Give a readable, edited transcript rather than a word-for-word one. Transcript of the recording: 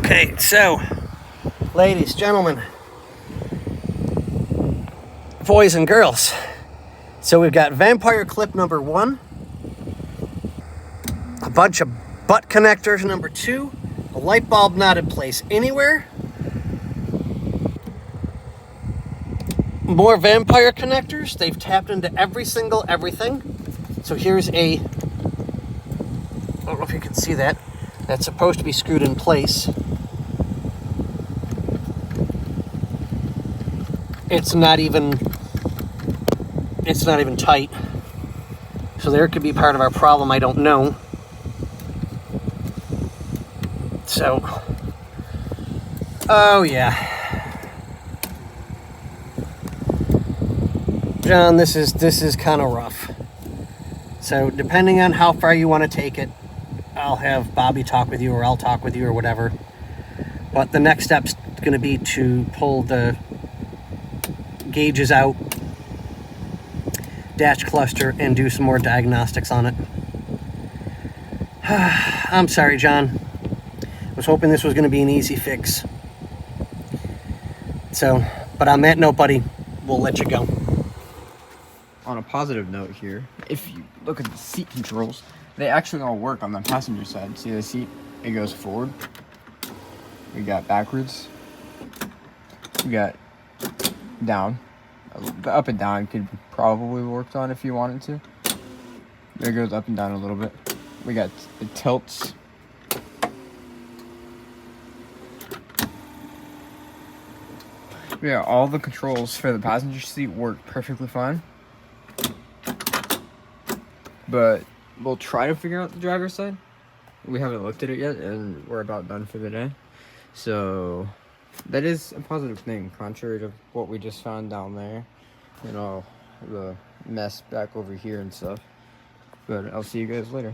Okay, so, ladies, gentlemen, boys and girls. So we've got vampire clip number 1, a bunch of butt connectors number 2, a light bulb not in place anywhere, more vampire connectors. They've tapped into every single everything. So here's a, I don't know if you can see that, that's supposed to be screwed in place. It's not even tight. So there could be part of our problem, I don't know. So, oh yeah. John, this is kind of rough. So depending on how far you want to take it, I'll have Bobby talk with you, or I'll talk with you, or whatever. But the next step's going to be to pull the gauges out, dash cluster, and do some more diagnostics on it. I'm sorry, John. I was hoping this was going to be an easy fix. So, but on that note, buddy, we'll let you go. On a positive note here, if you look at the seat controls, they actually all work on the passenger side. See the seat? It goes forward. We got backwards. We got down. The up and down could probably be worked on if you wanted to. There goes up and down a little bit. We got the tilts. Yeah, all the controls for the passenger seat work perfectly fine. But we'll try to figure out the driver's side. We haven't looked at it yet, and we're about done for the day. So that is a positive thing, contrary to what we just found down there. You know, the mess back over here and stuff. But I'll see you guys later.